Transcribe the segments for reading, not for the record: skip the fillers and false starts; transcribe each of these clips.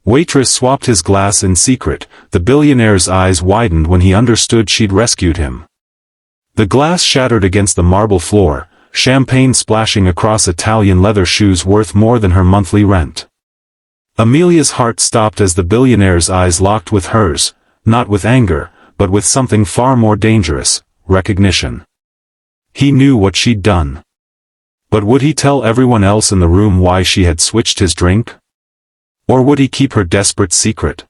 Waitress swapped his glass in secret. The billionaire's eyes widened when he understood she'd rescued him. The glass shattered against the marble floor, champagne splashing across Italian leather shoes worth more than her monthly rent. Amelia's heart stopped as the billionaire's eyes locked with hers, not with anger, but with something far more dangerous, recognition. He knew what she'd done. But would he tell everyone else in the room why she had switched his drink? Or would he keep her desperate secret?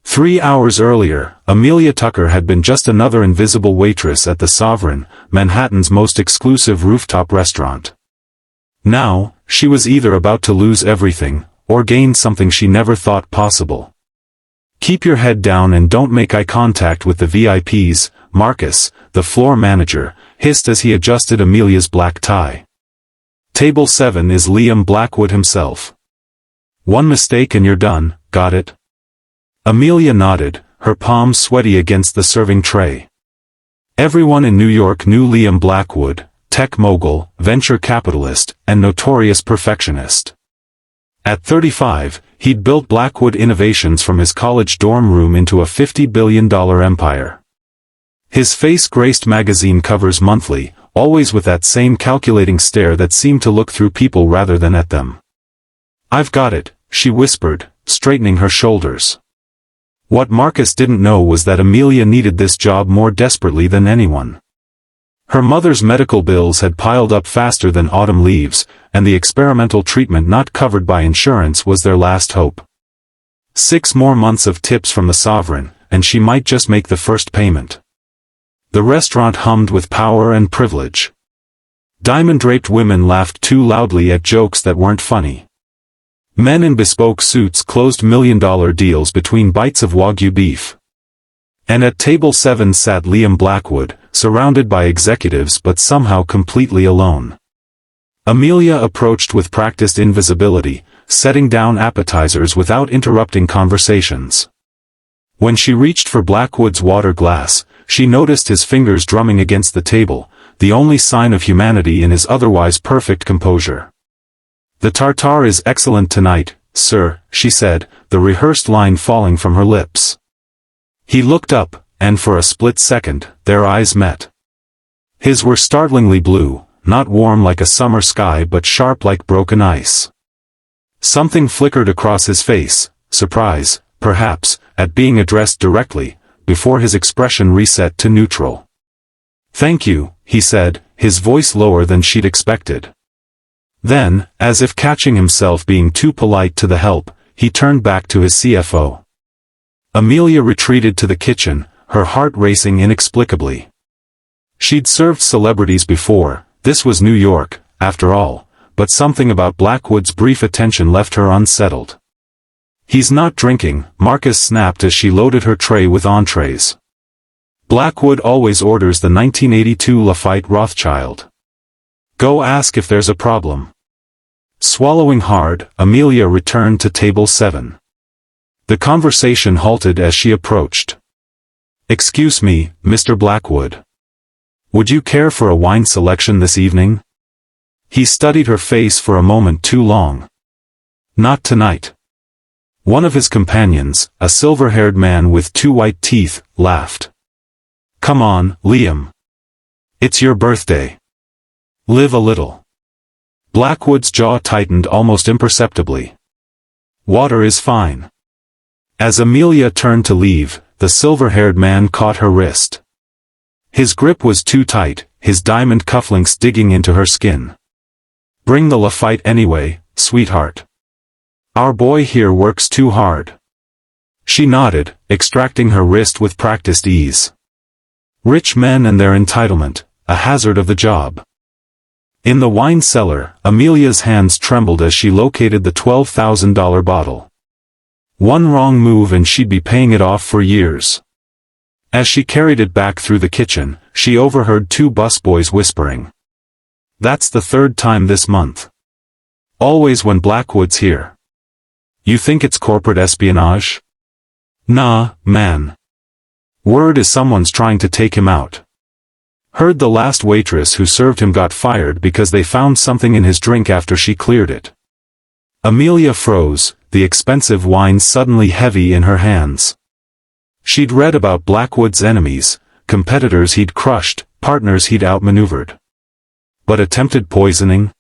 3 hours earlier, Amelia Tucker had been just another invisible waitress at the Sovereign, Manhattan's most exclusive rooftop restaurant. Now, she was either about to lose everything, or gain something she never thought possible. "Keep your head down and don't make eye contact with the VIPs, Marcus," the floor manager, hissed as he adjusted Amelia's black tie. "Table 7 is Liam Blackwood himself. One mistake and you're done, got it?" Amelia nodded, her palms sweaty against the serving tray. Everyone in New York knew Liam Blackwood, tech mogul, venture capitalist, and notorious perfectionist. At 35, he'd built Blackwood Innovations from his college dorm room into a $50 billion empire. His face graced magazine covers monthly, always with that same calculating stare that seemed to look through people rather than at them. "I've got it," she whispered, straightening her shoulders. What Marcus didn't know was that Amelia needed this job more desperately than anyone. Her mother's medical bills had piled up faster than autumn leaves, and the experimental treatment not covered by insurance was their last hope. 6 more months of tips from the Sovereign, and she might just make the first payment. The restaurant hummed with power and privilege. Diamond-draped women laughed too loudly at jokes that weren't funny. Men in bespoke suits closed million-dollar deals between bites of Wagyu beef. And at table 7 sat Liam Blackwood, surrounded by executives but somehow completely alone. Amelia approached with practiced invisibility, setting down appetizers without interrupting conversations. When she reached for Blackwood's water glass, she noticed his fingers drumming against the table, the only sign of humanity in his otherwise perfect composure. "The tartare is excellent tonight, sir," she said, the rehearsed line falling from her lips. He looked up, and for a split second, their eyes met. His were startlingly blue, not warm like a summer sky but sharp like broken ice. Something flickered across his face, surprise, perhaps, at being addressed directly, before his expression reset to neutral. "Thank you," he said, his voice lower than she'd expected. Then, as if catching himself being too polite to the help, he turned back to his CFO. Amelia retreated to the kitchen, her heart racing inexplicably. She'd served celebrities before, this was New York, after all, but something about Blackwood's brief attention left her unsettled. "He's not drinking," Marcus snapped as she loaded her tray with entrees. "Blackwood always orders the 1982 Lafite Rothschild. Go ask if there's a problem." Swallowing hard, Amelia returned to table 7. The conversation halted as she approached. "Excuse me, Mr. Blackwood. Would you care for a wine selection this evening?" He studied her face for a moment too long. "Not tonight." One of his companions, a silver-haired man with 2 white teeth, laughed. "Come on, Liam. It's your birthday. Live a little." Blackwood's jaw tightened almost imperceptibly. "Water is fine." As Amelia turned to leave, the silver-haired man caught her wrist. His grip was too tight, his diamond cufflinks digging into her skin. "Bring the Lafite anyway, sweetheart. Our boy here works too hard." She nodded, extracting her wrist with practiced ease. Rich men and their entitlement, a hazard of the job. In the wine cellar, Amelia's hands trembled as she located the $12,000 bottle. One wrong move and she'd be paying it off for years. As she carried it back through the kitchen, she overheard 2 busboys whispering. "That's the 3rd time this month. Always when Blackwood's here. You think it's corporate espionage?" "Nah, man. Word is someone's trying to take him out. Heard the last waitress who served him got fired because they found something in his drink after she cleared it." Amelia froze, the expensive wine suddenly heavy in her hands. She'd read about Blackwood's enemies, competitors he'd crushed, partners he'd outmaneuvered. But attempted poisoning?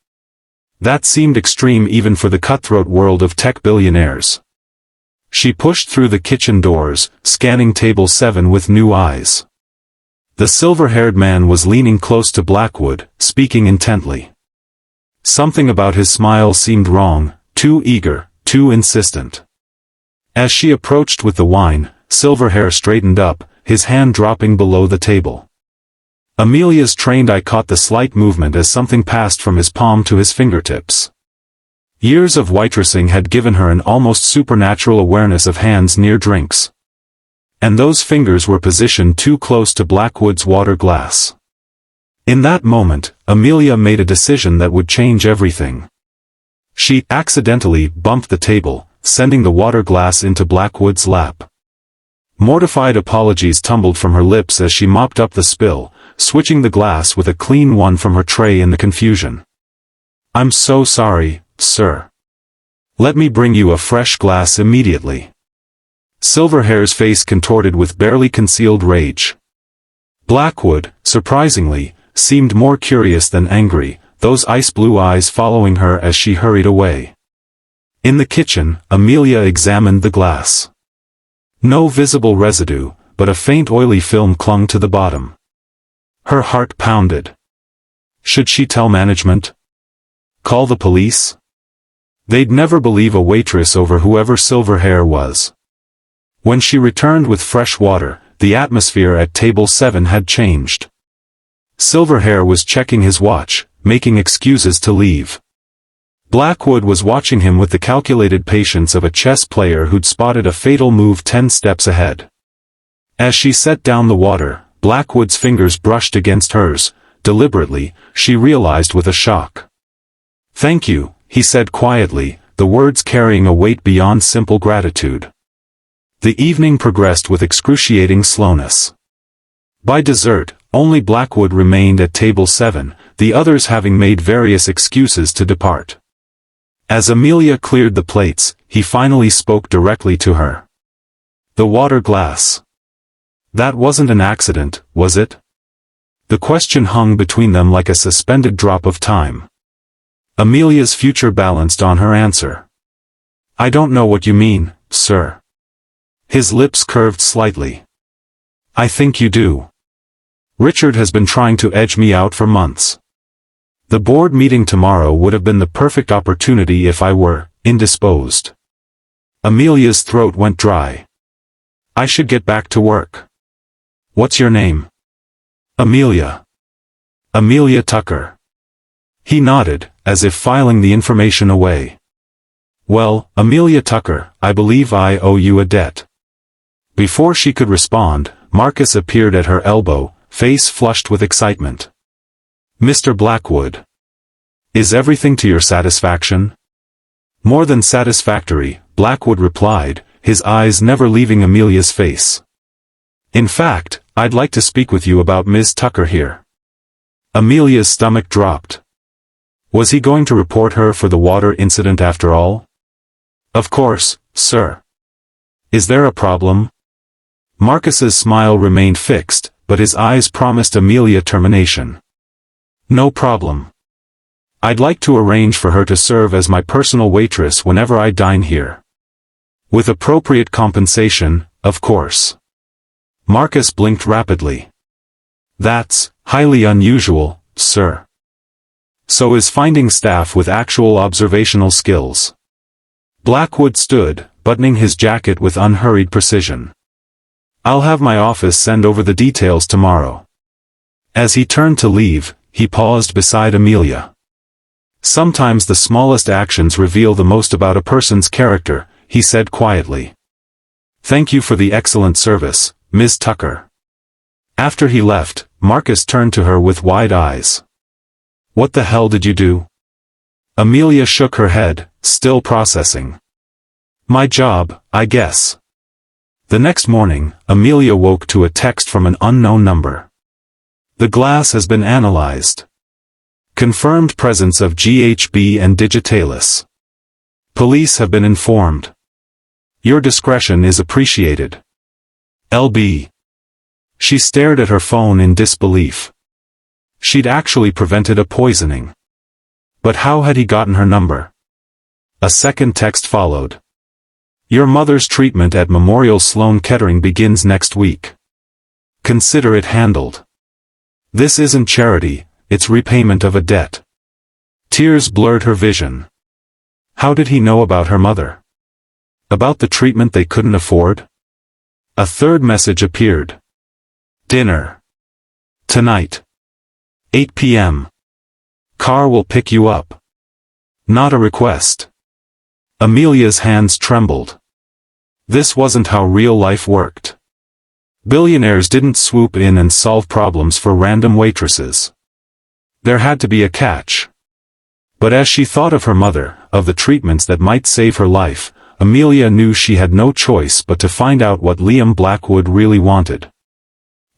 That seemed extreme even for the cutthroat world of tech billionaires. She pushed through the kitchen doors, scanning table 7 with new eyes. The silver-haired man was leaning close to Blackwood, speaking intently. Something about his smile seemed wrong, too eager, too insistent. As she approached with the wine, Silverhair straightened up, his hand dropping below the table. Amelia's trained eye caught the slight movement as something passed from his palm to his fingertips. Years of waitressing had given her an almost supernatural awareness of hands near drinks. And those fingers were positioned too close to Blackwood's water glass. In that moment, Amelia made a decision that would change everything. She accidentally bumped the table, sending the water glass into Blackwood's lap. Mortified apologies tumbled from her lips as she mopped up the spill, switching the glass with a clean one from her tray in the confusion. "I'm so sorry, sir. Let me bring you a fresh glass immediately." Silverhair's face contorted with barely concealed rage. Blackwood, surprisingly, seemed more curious than angry, those ice-blue eyes following her as she hurried away. In the kitchen, Amelia examined the glass. No visible residue, but a faint oily film clung to the bottom. Her heart pounded. Should she tell management? Call the police? They'd never believe a waitress over whoever Silverhair was. When she returned with fresh water, the atmosphere at table 7 had changed. Silverhair was checking his watch, making excuses to leave. Blackwood was watching him with the calculated patience of a chess player who'd spotted a fatal move 10 steps ahead. As she set down the water, Blackwood's fingers brushed against hers. Deliberately, she realized with a shock. "Thank you," he said quietly, the words carrying a weight beyond simple gratitude. The evening progressed with excruciating slowness. By dessert, only Blackwood remained at table 7, the others having made various excuses to depart. As Amelia cleared the plates, he finally spoke directly to her. "The water glass. That wasn't an accident, was it?" The question hung between them like a suspended drop of time. Amelia's future balanced on her answer. "I don't know what you mean, sir." His lips curved slightly. "I think you do. Richard has been trying to edge me out for months. The board meeting tomorrow would have been the perfect opportunity if I were indisposed." Amelia's throat went dry. "I should get back to work. What's your name?" "Amelia." "Amelia Tucker." He nodded, as if filing the information away. "Well, Amelia Tucker, I believe I owe you a debt." Before she could respond, Marcus appeared at her elbow, face flushed with excitement. "Mr. Blackwood. Is everything to your satisfaction?" "More than satisfactory," Blackwood replied, his eyes never leaving Amelia's face. "In fact, I'd like to speak with you about Ms. Tucker here." Amelia's stomach dropped. Was he going to report her for the water incident after all? "Of course, sir. Is there a problem?" Marcus's smile remained fixed, but his eyes promised Amelia termination. "No problem. I'd like to arrange for her to serve as my personal waitress whenever I dine here. With appropriate compensation, of course." Marcus blinked rapidly. "That's highly unusual, sir. So is finding staff with actual observational skills." Blackwood stood, buttoning his jacket with unhurried precision. "I'll have my office send over the details tomorrow." As he turned to leave, he paused beside Amelia. "Sometimes the smallest actions reveal the most about a person's character," he said quietly. "Thank you for the excellent service, Ms. Tucker." After he left, Marcus turned to her with wide eyes. "What the hell did you do?" Amelia shook her head, still processing. "My job, I guess." The next morning, Amelia woke to a text from an unknown number. "The glass has been analyzed. Confirmed presence of GHB and digitalis. Police have been informed. Your discretion is appreciated. LB. She stared at her phone in disbelief. She'd actually prevented a poisoning. But how had he gotten her number? A second text followed. Your mother's treatment at Memorial Sloan Kettering begins next week. Consider it handled. This isn't charity, it's repayment of a debt. Tears blurred her vision. How did he know about her mother? About the treatment they couldn't afford? A third message appeared. Dinner. Tonight. 8 p.m. Car will pick you up. Not a request. Amelia's hands trembled. This wasn't how real life worked. Billionaires didn't swoop in and solve problems for random waitresses. There had to be a catch. But as she thought of her mother, of the treatments that might save her life, Amelia knew she had no choice but to find out what Liam Blackwood really wanted.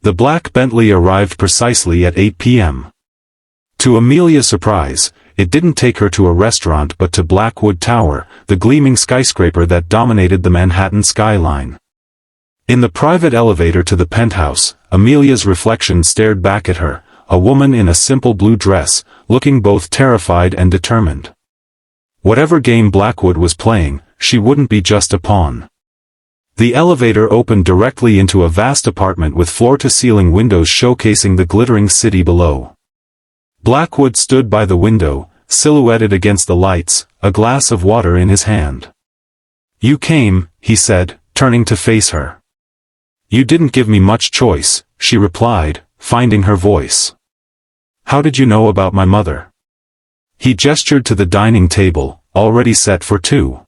The black Bentley arrived precisely at 8 p.m. To Amelia's surprise, it didn't take her to a restaurant but to Blackwood Tower, the gleaming skyscraper that dominated the Manhattan skyline. In the private elevator to the penthouse, Amelia's reflection stared back at her, a woman in a simple blue dress, looking both terrified and determined. Whatever game Blackwood was playing, she wouldn't be just a pawn. The elevator opened directly into a vast apartment with floor-to-ceiling windows showcasing the glittering city below. Blackwood stood by the window, silhouetted against the lights, a glass of water in his hand. You came, he said, turning to face her. You didn't give me much choice, she replied, finding her voice. How did you know about my mother? He gestured to the dining table, already set for two.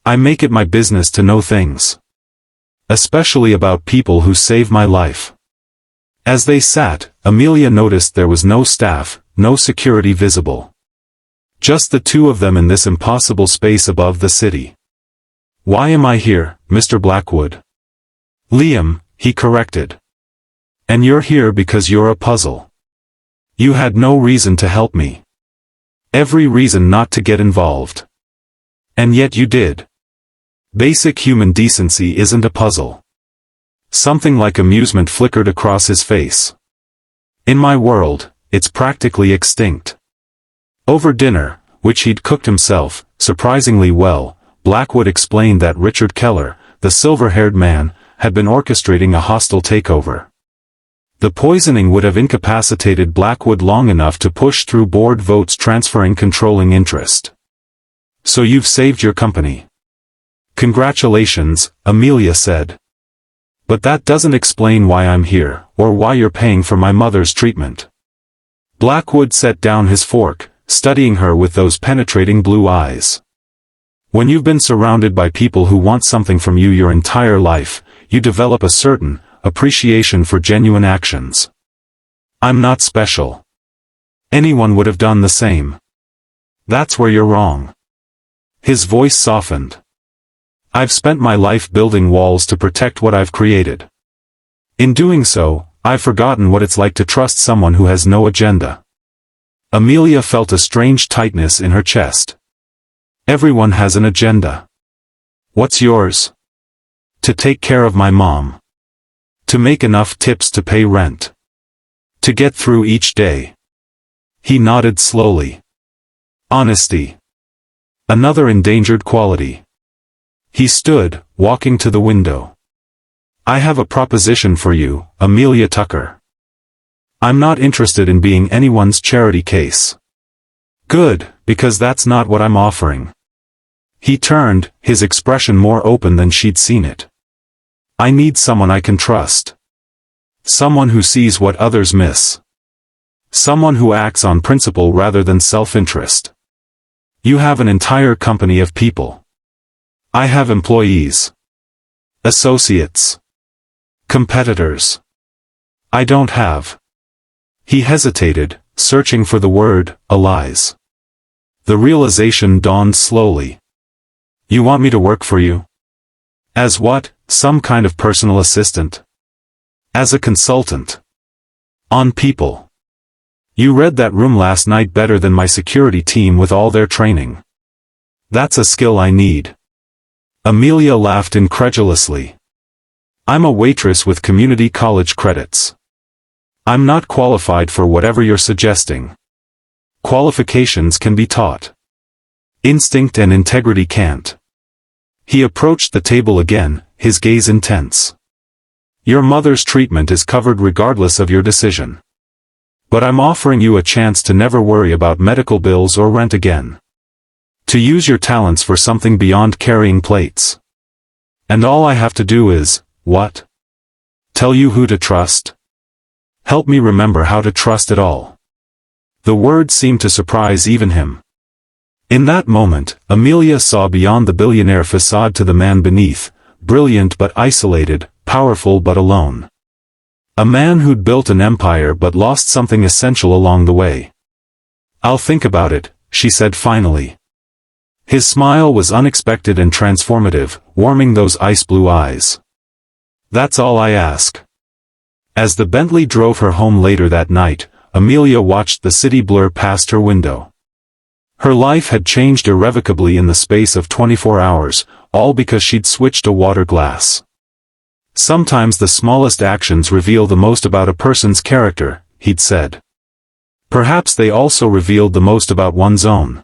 I make it my business to know things. Especially about people who save my life. As they sat, Amelia noticed there was no staff, no security visible. Just the two of them in this impossible space above the city. Why am I here, Mr. Blackwood? Liam, he corrected. And you're here because you're a puzzle. You had no reason to help me. Every reason not to get involved. And yet you did. Basic human decency isn't a puzzle. Something like amusement flickered across his face. In my world, it's practically extinct. Over dinner, which he'd cooked himself, surprisingly well, Blackwood explained that Richard Keller, the silver-haired man, had been orchestrating a hostile takeover. The poisoning would have incapacitated Blackwood long enough to push through board votes transferring controlling interest. So you've saved your company. Congratulations, Amelia said. But that doesn't explain why I'm here, or why you're paying for my mother's treatment. Blackwood set down his fork, studying her with those penetrating blue eyes. When you've been surrounded by people who want something from you your entire life, you develop a certain appreciation for genuine actions. I'm not special. Anyone would have done the same. That's where you're wrong. His voice softened. I've spent my life building walls to protect what I've created. In doing so, I've forgotten what it's like to trust someone who has no agenda. Amelia felt a strange tightness in her chest. Everyone has an agenda. What's yours? To take care of my mom. To make enough tips to pay rent. To get through each day. He nodded slowly. Honesty. Another endangered quality. He stood, walking to the window. I have a proposition for you, Amelia Tucker. I'm not interested in being anyone's charity case. Good, because that's not what I'm offering. He turned, his expression more open than she'd seen it. I need someone I can trust. Someone who sees what others miss. Someone who acts on principle rather than self-interest. You have an entire company of people. I have employees. Associates. Competitors. I don't have. He hesitated, searching for the word, allies. The realization dawned slowly. You want me to work for you? As what, some kind of personal assistant? As a consultant. On people. You read that room last night better than my security team with all their training. That's a skill I need. Amelia laughed incredulously. I'm a waitress with community college credits. I'm not qualified for whatever you're suggesting. Qualifications can be taught. Instinct and integrity can't. He approached the table again, his gaze intense. Your mother's treatment is covered regardless of your decision. But I'm offering you a chance to never worry about medical bills or rent again. To use your talents for something beyond carrying plates. And all I have to do is, what? Tell you who to trust? Help me remember how to trust at all. The words seemed to surprise even him. In that moment, Amelia saw beyond the billionaire facade to the man beneath, brilliant but isolated, powerful but alone. A man who'd built an empire but lost something essential along the way. I'll think about it, she said finally. His smile was unexpected and transformative, warming those ice-blue eyes. That's all I ask. As the Bentley drove her home later that night, Amelia watched the city blur past her window. Her life had changed irrevocably in the space of 24 hours, all because she'd switched a water glass. Sometimes the smallest actions reveal the most about a person's character, he'd said. Perhaps they also revealed the most about one's own.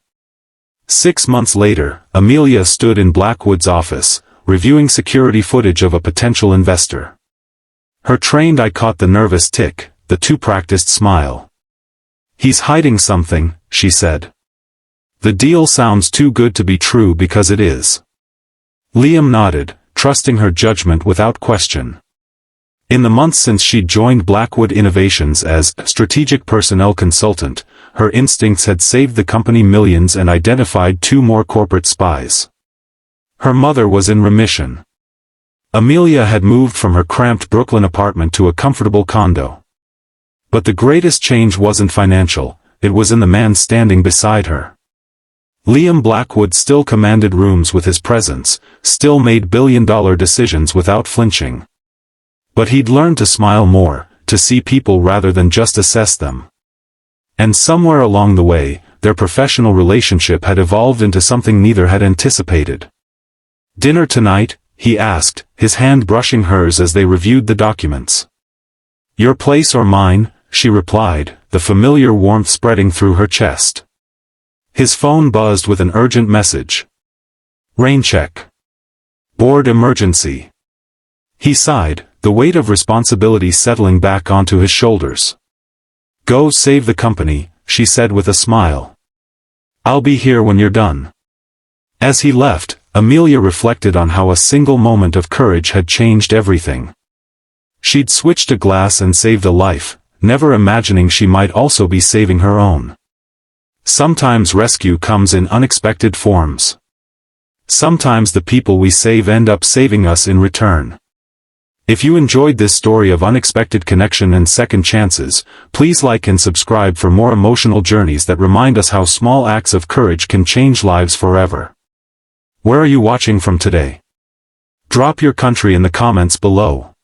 6 months later, Amelia stood in Blackwood's office, reviewing security footage of a potential investor. Her trained eye caught the nervous tick, the too-practiced smile. He's hiding something, she said. The deal sounds too good to be true because it is. Liam nodded, trusting her judgment without question. In the months since she'd joined Blackwood Innovations as strategic personnel consultant, her instincts had saved the company millions and identified 2 more corporate spies. Her mother was in remission. Amelia had moved from her cramped Brooklyn apartment to a comfortable condo. But the greatest change wasn't financial, it was in the man standing beside her. Liam Blackwood still commanded rooms with his presence, still made billion-dollar decisions without flinching. But he'd learned to smile more, to see people rather than just assess them. And somewhere along the way, their professional relationship had evolved into something neither had anticipated. Dinner tonight? He asked, his hand brushing hers as they reviewed the documents. Your place or mine? She replied, the familiar warmth spreading through her chest. His phone buzzed with an urgent message. Rain check. Board emergency. He sighed, the weight of responsibility settling back onto his shoulders. Go save the company, she said with a smile. I'll be here when you're done. As he left, Amelia reflected on how a single moment of courage had changed everything. She'd switched a glass and saved a life, never imagining she might also be saving her own. Sometimes rescue comes in unexpected forms. Sometimes the people we save end up saving us in return. If you enjoyed this story of unexpected connection and second chances, please like and subscribe for more emotional journeys that remind us how small acts of courage can change lives forever. Where are you watching from today? Drop your country in the comments below.